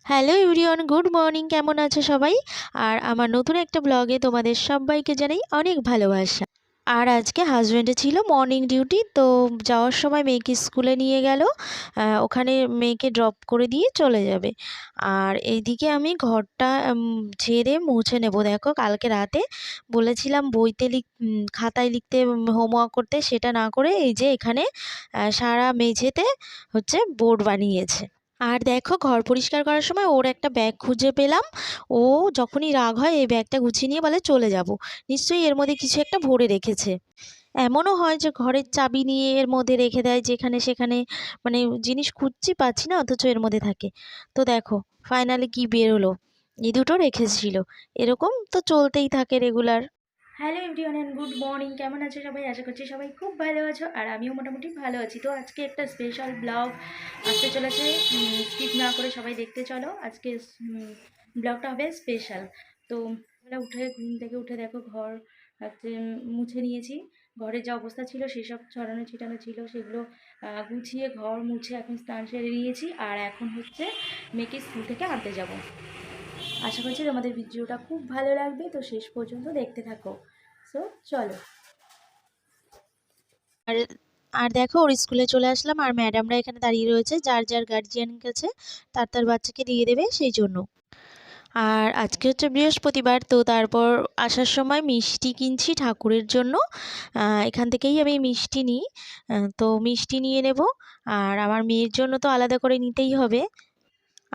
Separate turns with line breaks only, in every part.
Hello everyone, good morning. কেমন আছো সবাই? আর আমার নতুন একটা ব্লগে তোমাদের সবাইকে জানাই অনেক ভালোবাসা। আর আজকে হাজব্যান্ডে ছিল মর্নিং ডিউটি, তো যাওয়ার সময় মেয়েকে স্কুলে নিয়ে গেল। ওখানে মেয়েকে ড্রপ করে দিয়ে চলে যাবে। আর এইদিকে আমি ঘরটা ঝেড়ে মুছে নেব। দেখো, কালকে রাতে বলেছিলাম বইতে খাতায় লিখতে, হোমওয়ার্ক করতে, সেটা না করে এই যে এখানে সারা মেঝেতে হচ্ছে বোর্ড বানিয়েছে। আর দেখো, ঘর পরিষ্কার করার সময় ওর একটা ব্যাগ খুঁজে পেলাম। ও যখনই রাগ হয় এই ব্যাগটা গুছিয়ে নিয়ে বলে চলে যাব। নিশ্চয়ই এর মধ্যে কিছু একটা ভরে রেখেছে। এমনও হয় যে ঘরের চাবি নিয়ে এর মধ্যে রেখে দেয়, যেখানে সেখানে মানে জিনিস খুঁজছি পাচ্ছি না, অথচ এর মধ্যে থাকে। তো দেখো ফাইনালি কি বের হলো, এই দুটো রেখেছিল। এরকম তো চলতেই থাকে regular. Hello everyone and good morning. কেমন আছো সবাই? আশা করছি সবাই খুব ভালো আছো, আর আমিও মোটামুটি ভালো আছি। তো আজকে একটা স্পেশাল ব্লগ আসতে চলেছে, স্কিপ না করে সবাই দেখতে চলো। আজকে ব্লগটা হবে স্পেশাল। তো উঠে ঘুম থেকে উঠে দেখো ঘর হচ্ছে মুছে নিয়েছি। ঘরের যা অবস্থা ছিল সেসব ছড়ানো ছিটানো ছিল, সেগুলো গুছিয়ে ঘর মুছে এখন স্নান সেরে নিয়েছি। আর এখন হচ্ছে মেয়েকে স্কুল থেকে আনতে যাব। আশা করছি তোমাদের ভিডিওটা খুব ভালো লাগবে, তো শেষ পর্যন্ত দেখতে থাকো। সো চলো। আর আর দেখো, ওর স্কুলে চলে আসলাম, আর ম্যাডামরা এখানে দাঁড়িয়ে রয়েছে, যার যার গার্জিয়ান কাছে তার বাচ্চাকে দিয়ে দেবে সেই জন্য। আর আজকে হচ্ছে বৃহস্পতিবার, তো তারপর আসার সময় মিষ্টি কিনছি ঠাকুরের জন্য। এখান থেকেই আমি মিষ্টি নিই। তো মিষ্টি নিয়ে নেব। আর আমার মেয়ের জন্য তো আলাদা করে নিতেই হবে।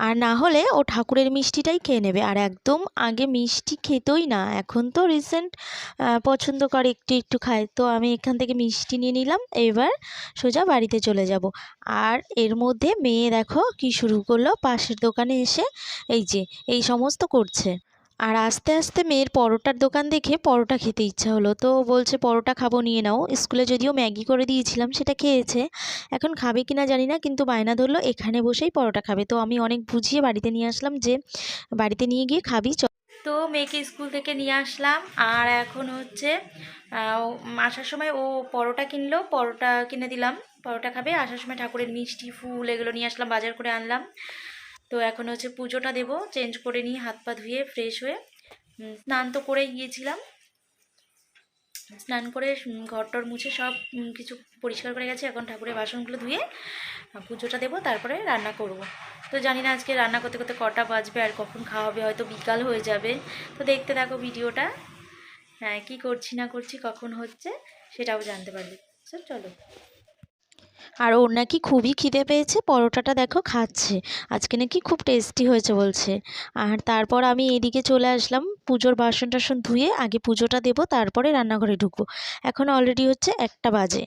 আর না হলে ও ঠাকুরের মিষ্টিটাই খেয়ে নেবে। আর একদম আগে মিষ্টি খেতই না, এখন তো রিসেন্ট পছন্দ করে, একটু একটু খায়। তো আমি এখান থেকে মিষ্টি নিয়ে নিলাম, এবার সোজা বাড়িতে চলে যাব। আর এর মধ্যে মেয়ে দেখো কি শুরু করলো, পাশের দোকানে এসে এই যে এই সমস্ত করছে। আর আস্তে আস্তে মেয়ের পরোটার দোকান দেখে পরোটা খেতে ইচ্ছা হলো, তো বলছে পরোটা খাবো, নিয়ে নাও। স্কুলে যদিও ম্যাগি করে দিয়েছিলাম, সেটা খেয়েছে। এখন খাবে কিনা জানি না, কিন্তু বায়না ধরলো এখানে বসেই পরোটা খাবে। তো আমি অনেক বুঝিয়ে বাড়িতে নিয়ে আসলাম যে বাড়িতে নিয়ে গিয়ে খাবি চল। তো মেয়েকে স্কুল থেকে নিয়ে আসলাম, আর এখন হচ্ছে আসার সময় ও পরোটা কিনলো, পরোটা কিনে দিলাম। পরোটা খাবে। আসার সময় ঠাকুরের মিষ্টি ফুল এগুলো নিয়ে আসলাম, বাজার করে আনলাম। তো এখন হচ্ছে পুজোটা দেবো, চেঞ্জ করে নিই হাত পা ধুয়ে ফ্রেশ হয়ে। স্নান তো করেই গিয়েছিলাম। স্নান করে ঘরটর মুছে সব কিছু পরিষ্কার করে গেছে। এখন ঠাকুরের বাসনগুলো ধুয়ে পুজোটা দেবো, তারপরে রান্না করব। তো জানি না আজকে রান্না করতে করতে কটা বাজবে আর কখন খাওয়া হবে, হয়তো বিকাল হয়ে যাবে। তো দেখতে থাকো ভিডিওটা। হ্যাঁ, কী করছি না করছি, কখন হচ্ছে সেটাও জানতে পারবে। সব চলো। আর ওর নাকি খুবই খিদে পেয়েছে, পরোটাটা দেখো খাচ্ছে। আজকে নাকি খুব টেস্টি হয়েছে বলছে। আর তারপর আমি এদিকে চলে আসলাম, পুজোর বাসন টাসন ধুয়ে আগে পুজোটা দেবো, তারপরে রান্নাঘরে ঢুকবো। এখন অলরেডি হচ্ছে 1টা বাজে।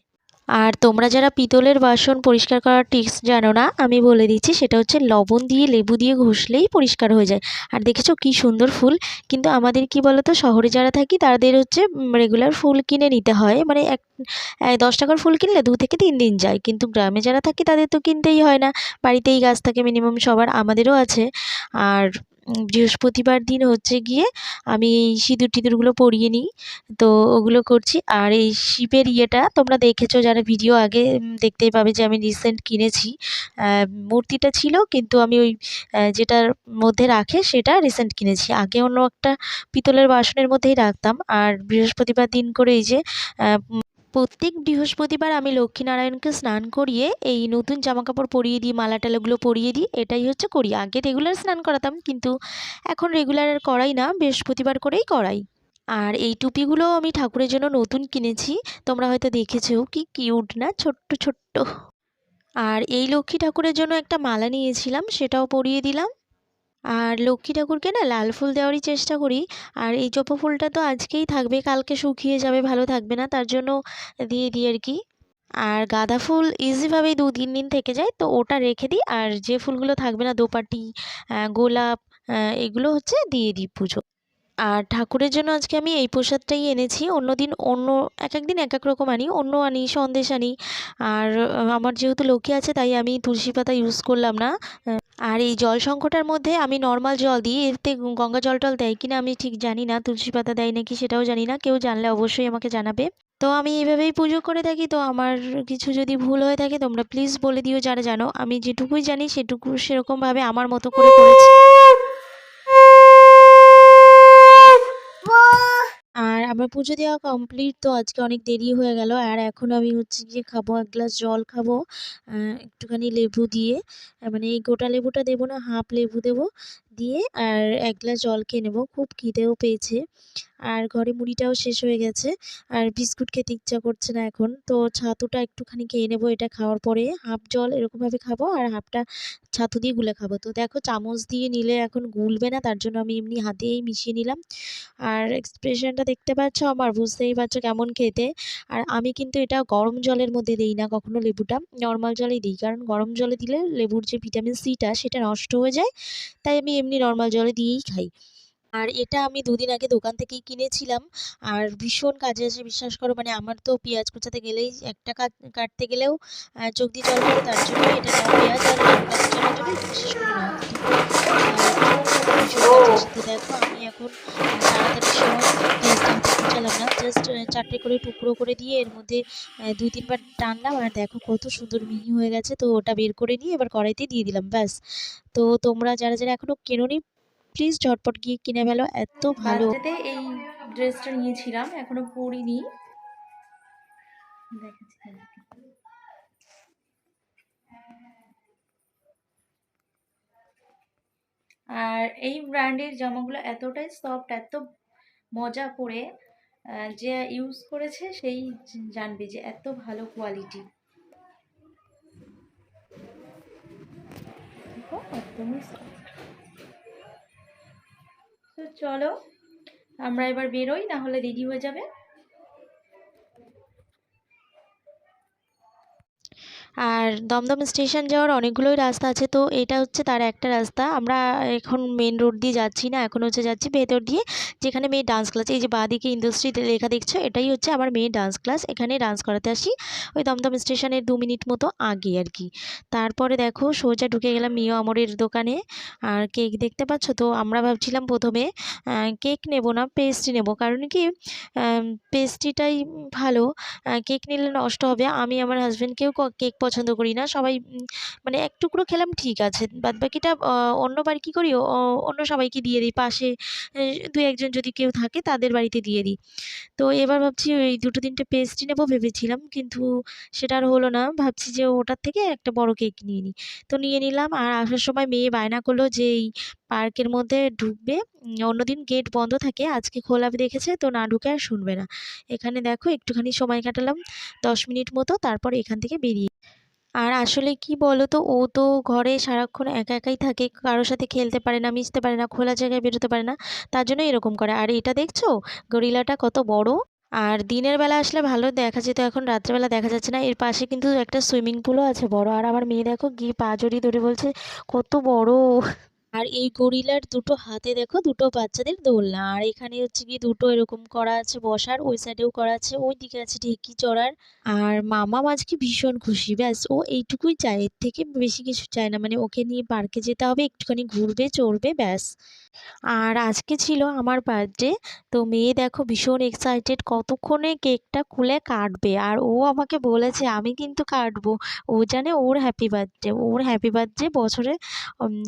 আর তোমরা যারা পিতলের বাসন পরিষ্কার করার টিপস জানো না, আমি বলে দিচ্ছি। সেটা হচ্ছে লবণ দিয়ে লেবু দিয়ে ঘষলেই পরিষ্কার হয়ে যায়। আর দেখেছো কি সুন্দর ফুল। কিন্তু আমাদের কি বলতো, শহরে যারা থাকি তাদের হচ্ছে রেগুলার ফুল কিনে নিতে হয়, মানে 10 টাকার ফুল কিনলে 2 থেকে 3 দিন যায়। কিন্তু গ্রামে যারা থাকি তাদের তো কিনতেই হয় না, বাড়িতেই গাছ থাকে মিনিমাম সবার, আমাদেরও আছে। আর বৃহস্পতিবার দিন হচ্ছে গিয়ে আমি এই সিঁদুর টিঁদুরগুলো পরিয়ে নিই, তো ওগুলো করছি। আর এই শিবের ইয়েটা তোমরা দেখেছো যারা ভিডিও আগে, দেখতেই পাবে যে আমি রিসেন্ট কিনেছি। মূর্তিটা ছিল, কিন্তু আমি ওই যেটার মধ্যে রাখে সেটা রিসেন্ট কিনেছি। আগে অন্য একটা পিতলের বাসনের মধ্যেই রাখতাম। আর বৃহস্পতিবার দিন করে এই যে প্রত্যেক বৃহস্পতিবার আমি লক্ষ্মীনারায়ণকে স্নান করিয়ে এই নতুন জামাকাপড় পরিয়ে দিই, মালা টালাগুলো পরিয়ে দিই, এটাই হচ্ছে করি। আগে রেগুলার স্নান করাতাম, কিন্তু এখন রেগুলার আর করাই না, বৃহস্পতিবার করেই করাই। আর এই টুপিগুলো আমি ঠাকুরের জন্য নতুন কিনেছি, তোমরা হয়তো দেখেছো, কি কিউট না, ছোট্ট ছোট্ট। আর এই লক্ষ্মী ঠাকুরের জন্য একটা মালা নিয়েছিলাম, সেটাও পরিয়ে দিলাম। আর লক্ষ্মী ঠাকুরকে না লাল ফুল দেওয়ারই চেষ্টা করি। আর এই জবা ফুলটা তো আজকেই থাকবে, কালকে শুকিয়ে যাবে, ভালো থাকবে না, তার জন্য দিয়ে দিই আর কি। আর গাঁদা ফুল ইজিভাবেই 2-3 দিন থেকে যায়, তো ওটা রেখে দিই। আর যে ফুলগুলো থাকবে না, দোপাটি, গোলাপ, এগুলো হচ্ছে দিয়ে দিই পুজো। আর ঠাকুরের জন্য আজকে আমি এই প্রসাদটাই এনেছি। অন্যদিন অন্য, এক এক দিন এক এক রকম আনি, অন্য আনি, সন্দেশ আনি। আর আমার যেহেতু লক্ষ্মী আছে তাই আমি তুলসী পাতা ইউজ করলাম না। আর এই জল সংকটার মধ্যে আমি নর্মাল জল দিই, এতে গঙ্গা জল টল দেয় কিনা আমি ঠিক জানি না, তুলসী পাতা দেয় নাকি সেটাও জানি না। কেউ জানলে অবশ্যই আমাকে জানাবে। তো আমি এইভাবেই পুজো করে থাকি। তো আমার কিছু যদি ভুল হয়ে থাকে তোমরা প্লিজ বলে দিও যারা জানো। আমি যেটুকুই জানি সেটুকু সেরকমভাবে আমার মতো করে করেছি। আর আমার পুজো দেওয়া কমপ্লিট। তো আজকে অনেক দেরি হয়ে গেল। আর এখন আমি হচ্ছে গিয়ে খাবো, এক গ্লাস জল খাবো একটুখানি লেবু দিয়ে। মানে এই গোটা লেবুটা দেবো না, হাফ লেবু দেবো দিয়ে, আর এক গ্লাস জল খেয়ে নেবো। খুব খিদেও পেয়েছে। আর ঘরে মুড়িটাও শেষ হয়ে গেছে। আর বিস্কুট খেতে ইচ্ছা করছে না এখন। তো ছাতুটা একটুখানি খেয়ে নেবো। এটা খাওয়ার পরে হাফ জল এরকমভাবে খাবো আর হাফটা ছাতু দিয়ে গুলে খাবো। তো দেখো চামচ দিয়ে নিলে এখন গুলবে না, তার জন্য আমি এমনি হাতেই মিশিয়ে নিলাম। আর এক্সপ্রেশনটা দেখতে পাচ্ছ আমার, বুঝতেই পারছো কেমন খেতে। আর আমি কিন্তু এটা গরম জলের মধ্যে দিই না কখনো লেবুটা, নর্মাল জলেই দিই। কারণ গরম জলে দিলে লেবুর যে ভিটামিন সিটা সেটা নষ্ট হয়ে যায়। তাই আমি এমনি নর্মাল জলে দিয়েই খাই। আর এটা আমি দুদিন আগে দোকান থেকেই কিনেছিলাম। আর ভীষণ কাজে আসে বিশ্বাস করো। মানে আমার তো পেঁয়াজ কুচাতে গেলেই একটা কাটতে গেলেও চোখ দিয়ে জল পড়ে। তার জন্য এটা নেওয়া, পেঁয়াজ আর লঙ্কা কুচানোর জন্য এটা বিশেষ করে নেওয়া। তো দেখো ভীষণ কাজে আসে। তো দেখো আমি এখন তাড়াতাড়ির সময় পেঁয়াজটা হাতে কুচালাম না, জাস্ট 4টে করে টুকরো করে দিয়ে এর মধ্যে 2-3 বার টানলাম। আর দেখো কত সুন্দর মিহি হয়ে গেছে। তো ওটা বের করে নিয়ে এবার কড়াইতে দিয়ে দিলাম, ব্যাস। তো তোমরা যারা যারা এখনো কেনোনি প্লিজ ঝটপট গিয়ে কিনে ফেলো, এত ভালো। বার্থডেতে এই ড্রেসটা নিয়েছিলাম, এখনো পরিনি, দেখাচ্ছি। আর এই ব্র্যান্ডের জামাগুলো এতটাই সফট, এত মজা পরে, যে ইউজ করেছে সেই জানবে যে এত ভালো কোয়ালিটি। একদমই সফট। তো চলো আমরা এবার বেরোই, না হলে দেরি হয়ে যাবে। আর দমদম স্টেশন যাওয়ার অনেকগুলোই রাস্তা আছে। তো এটা হচ্ছে তার একটা রাস্তা। আমরা এখন মেন রোড দিয়ে যাচ্ছি না, এখন হচ্ছে যাচ্ছি ভেতর দিয়ে, যেখানে মেয়ে ডান্স ক্লাস। এই যে বাঁদিকে ইন্ডাস্ট্রিতে লেখা দেখছো, এটাই হচ্ছে আমার মেয়ে ডান্স ক্লাস। এখানে ডান্স করাতে আসি, ওই দমদম স্টেশনের 2 মিনিট মতো আগে আর কি। তারপরে দেখো সোজা ঢুকে গেলাম মিও আমরের দোকানে। আর কেক দেখতে পাচ্ছ। তো আমরা ভাবছিলাম প্রথমে কেক নেব না, পেস্ট্রি নেব। কারণ কি পেস্ট্রিটাই ভালো, কেক নিলে নষ্ট হবে। আমি আমার হাজব্যান্ডকেও কেক পছন্দ করি না। সবাই মানে এক টুকরো খেলাম ঠিক আছে, বাদবাকিটা অন্যবার কী করি, অন্য সবাইকে দিয়ে দিই। পাশে 2-1 জন যদি কেউ থাকে তাদের বাড়িতে দিয়ে দিই। তো এবার ভাবছি ওই 2-3টে পেস্ট্রি নেবো ভেবেছিলাম, কিন্তু সেটা আর হলো না। ভাবছি যে ওটার থেকে একটা বড় কেক নিয়ে নিই। তো নিয়ে নিলাম। আর আসার সময় মেয়ে বায়না করলো যে এই পার্কের মধ্যে ঢুকবে, অন্যদিন গেট বন্ধ থাকে, আজকে খোলা দেখেছে তো না ঢুকে আর শুনবে না। এখানে দেখো একটুখানি সময় কাটালাম 10 মিনিট মতো, তারপর এখান থেকে বেরিয়ে। আর আসলে কি বলো তো, ও তো ঘরে সারাক্ষণ একা একাই থাকে, কারোর সাথে খেলতে পারে না, মিশতে পারে না, খোলা জায়গায় বেরোতে পারে না। তার জন্য এরকম করে। আর এটা দেখছো গরিলাটা কত বড়। আর দিনের বেলা আসলে ভালো দেখা যেত, এখন রাত্রেবেলা দেখা যাচ্ছে না। এর পাশে কিন্তু একটা সুইমিং পুলও আছে বড়। আর আমার মেয়ে দেখো গিয়ে পা জড়িয়ে ধরে বলছে কত বড়। আর এই গরিলার দুটো হাতে দেখো দুটো বাচ্চাদের দোলনা। আর এখানে হচ্ছে কি দুটো এরকম করা আছে বসার, ওই সাইডেও করা আছে, ওই দিকে আছে ঢেকি চড়ার। আর মামা আজকে ভীষণ খুশি, ব্যাস ও এইটুকুই চায়, এর থেকে বেশি কিছু চায় না। মানে ওকে নিয়ে পার্কে যেতে হবে, একটুখানি ঘুরবে চড়বে, ব্যাস। আর আজকে ছিল আমার বার্থডে। তো মেয়ে দেখো ভীষণ এক্সাইটেড, কতক্ষণে কেকটা খুলে কাটবে। আর ও আমাকে বলেছে আমি কিন্তু কাটবো। ও জানে ওর হ্যাপি বার্থডে, ওর হ্যাপি বার্থডে বছরে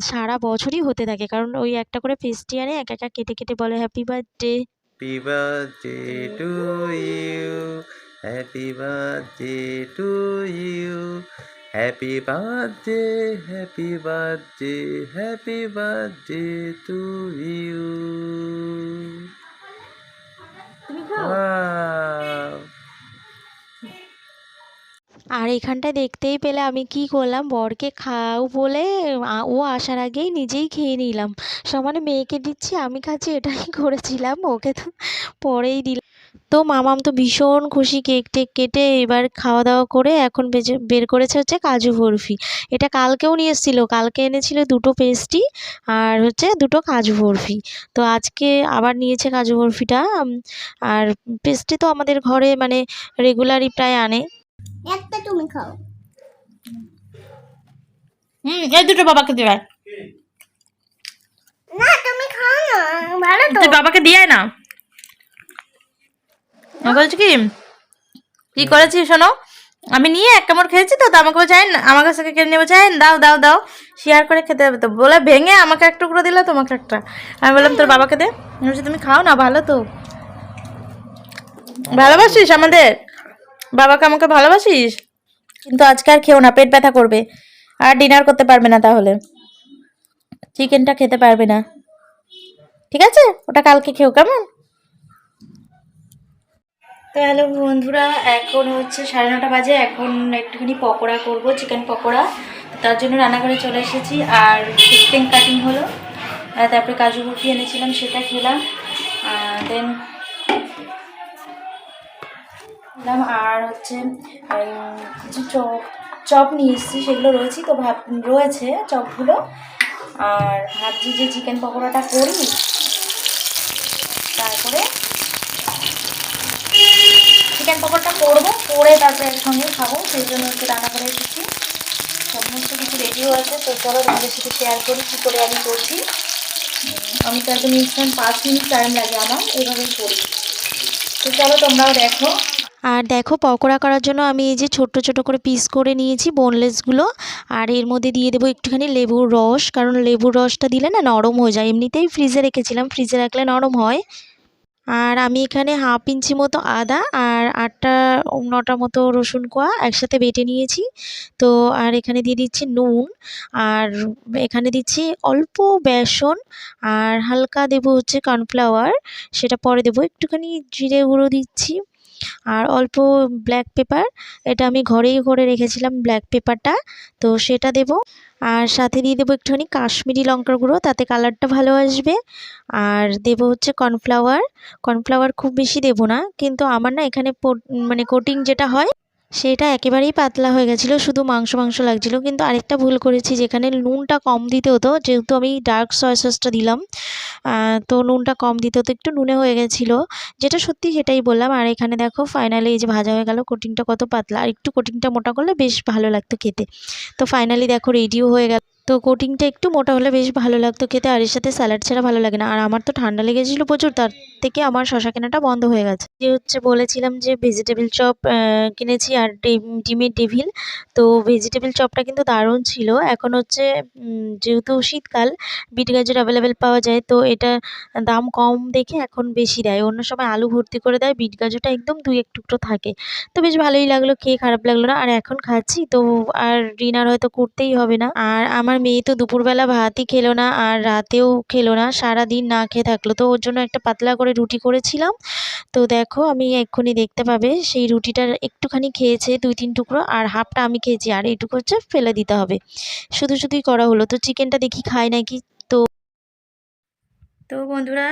সারা বছরই হতে থাকে। কারণ ওই একটা করে পেস্ট্রি আনে, একা একা কেটে কেটে বলে happy birthday.
Happy birthday to you, happy birthday to you, happy birthday, happy birthday, happy birthday to you.
আর এখানটায় দেখতেই পেলে আমি কি করলাম, বরকে খাও বলে ও আসার আগেই নিজেই খেয়ে নিলাম। সমানে মেয়েকে দিচ্ছি আমি খাচ্ছি, এটাই করেছিলাম। ওকে তো পরেই দিলাম। তো মামাম তো ভীষণ খুশি, কেক টেক কেটে এবার খাওয়া দাওয়া করে এখন বের করেছে হচ্ছে কাজু বরফি। এটা কালকেও নিয়ে এসেছিলো, কালকে এনেছিল 2টো পেস্ট্রি আর হচ্ছে 2টো কাজু বরফি। তো আজকে আবার নিয়েছে কাজু বরফিটা। আর পেস্ট্রি তো আমাদের ঘরে মানে রেগুলারই প্রায় আনে।
একটা তুমি খাও।
এই 2টো বাবাকে দেবে
না তুমি খাও না, ভালো তো।
তুই বাবাকে দিয়ে না। বলছি কি কি করেছি শোনো, আমি নিয়ে এক কামড় খেয়েছি তো আমাকে চাই আমার কাছ থেকে কেড়ে নেবো, চাই দাও দাও দাও, শেয়ার করে খেতে হবে তো, বলে ভেঙে আমাকে এক টুকরো দিলে তোমাকে একটা। আমি বললাম তোর বাবাকে দে, আমি বলছি তুমি খাও না, ভালো তো, ভালোবাসিস আমাদের বাবাকে, আমাকে ভালোবাসিস। কিন্তু আজকে আর খেও না, পেট ব্যথা করবে আর ডিনার করতে পারবে না, তাহলে চিকেনটা খেতে পারবে না, ঠিক আছে? ওটা কালকে খেও, কেমন? তো হ্যালো বন্ধুরা, এখন হচ্ছে 9:30 বাজে। এখন একটুখানি পকোড়া করব, চিকেন পকোড়া। তার জন্য রান্নাঘরে চলে এসেছি। আর চিকেন কাটিং হলো, তারপরে কাজু বরফি এনেছিলাম, সেটা খেলাম। দেন খেলাম। আর হচ্ছে কিছু চপ চপ নিয়ে এসেছি, সেগুলো রয়েছে তো রয়েছে চপগুলো। আর ভাবছি যে চিকেন পকোড়াটা করি, তারপরে চিকেন পকোড়াটা করবো, করে তারপরে একসঙ্গে খাবো, সেই জন্য হচ্ছে রান্না করে এসেছি। সমস্ত কিছু রেডিও আছে, তো চলো তোমাদের সাথে শেয়ার করি কী করে আমি করছি। আমি তো একদম ইনস্ট্যান্ট 5 মিনিট টাইম লাগে আমার, এইভাবেই করি। তো চলো তোমরাও দেখো।
আর দেখো পকোড়া করার জন্য আমি এই যে ছোট ছোট করে পিস করে নিয়েছি বোনলেসগুলো। আর এর মধ্যে দিয়ে দেবো একটুখানি লেবুর রস, কারণ লেবুর রসটা দিলে না নরম হয়ে যায়, এমনিতেই ফ্রিজে রেখেছিলাম, ফ্রিজে রাখলে নরম হয়। আর আমি এখানে 1/2 ইঞ্চি মতো আদা আর 8টা 9টা মতো রসুন কোয়া একসাথে বেটে নিয়েছি। তো আর এখানে দিয়ে দিচ্ছি নুন, আর এখানে দিচ্ছি অল্প বেসন, আর হালকা দেবো হচ্ছে কর্নফ্লাওয়ার, সেটা পরে দেবো। একটুখানি জিরে গুঁড়ো দিচ্ছি, আর অল্প ব্ল্যাক পেপার, এটা আমি ঘরেই করে রেখেছিলাম ব্ল্যাক পেপারটা, তো সেটা দেব। আর সাথে দিয়ে দেবো একটুখানি কাশ্মীরি লঙ্কার গুঁড়ো, তাতে কালারটা ভালো আসবে। আর দেব হচ্ছে কর্নফ্লাওয়ার, কর্নফ্লাওয়ার খুব বেশি দেব না, কিন্তু আমার না এখানে মানে কোটিং যেটা হয় সেটা একেবারেই পাতলা হয়ে গেছিলো, শুধু মাংস মাংস লাগছিলো। কিন্তু আরেকটা ভুল করেছি, যেখানে নুনটা কম দিতে হতো, যেহেতু আমি ডার্ক সয়া সসটা দিলাম, তো নুনটা কম দিতে হতো, একটু নুনে হয়ে গেছিলো, যেটা সত্যি সেটাই বললাম। আর এখানে দেখো ফাইনালি এই যে ভাজা হয়ে গেল, কোটিংটা কত পাতলা, আর একটু কোটিংটা মোটা করলে বেশ ভালো লাগতো খেতে। তো ফাইনালি দেখো রেডিও হয়ে গেল। তো কোটিংটা একটু মোটা হলে বেশ ভালো লাগতো খেতে, আর এর সাথে স্যালাড ছাড়া ভালো লাগে না। আর আমার তো ঠান্ডা লেগেছিলো প্রচুর, তার থেকে আমার শশা কেনাটা বন্ধ হয়ে গেছে। যে হচ্ছে বলেছিলাম যে ভেজিটেবিল চপ কিনেছি, আর ডিমের ডেভিল। তো ভেজিটেবিল চপটা কিন্তু দারুণ ছিল। এখন হচ্ছে যেহেতু শীতকাল, বিট গাজর অ্যাভেলেবেল পাওয়া যায়, তো এটা দাম কম দেখে এখন বেশি দেয়। অন্য সময় আলু ভর্তি করে দেয়, বিট গাজরটা একদম 2-1 টুকরো থাকে। তো বেশ ভালোই লাগলো, খেয়ে খারাপ লাগলো না। আর এখন খাচ্ছি তো, আর ডিনার হয়তো করতেই হবে না। আর আমার মেয়ে তো দুপুরবেলা ভাতই খেলো না, আর রাতেও খেলো না, সারাদিন না খেয়ে থাকলো। তো ওর জন্য একটা পাতলা করে রুটি করেছিলাম। তো দেখো আমি এক্ষুনি দেখতে পাবে সেই রুটিটার একটুখানি খেয়েছে 2-3 টুকরো, আর হাফটা আমি খেয়েছি, আর এইটুকু হচ্ছে ফেলে দিতে হবে। শুধু শুধুই করা হলো। তো চিকেনটা দেখি খায় নাকি।
তো বন্ধুরা,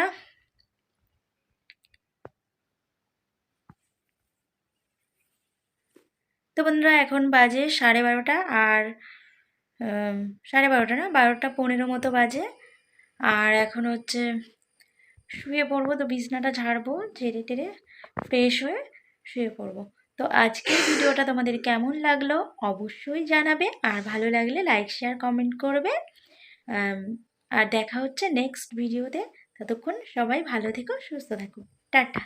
এখন বাজে 12:30, আর 12:30 না, 12:15 মতো বাজে। আর এখন হচ্ছে শুয়ে পড়বো, তো বিছনাটা ঝাড়বো, ঝেড়ে টেরে ফ্রেশ হয়ে শুয়ে পড়বো। তো আজকের ভিডিওটা তোমাদের কেমন লাগলো অবশ্যই জানাবে, আর ভালো লাগলে লাইক শেয়ার কমেন্ট করবে। আর দেখা হচ্ছে নেক্সট ভিডিওতে। ততক্ষণ সবাই ভালো থেকো, সুস্থ থাকো, টাটা।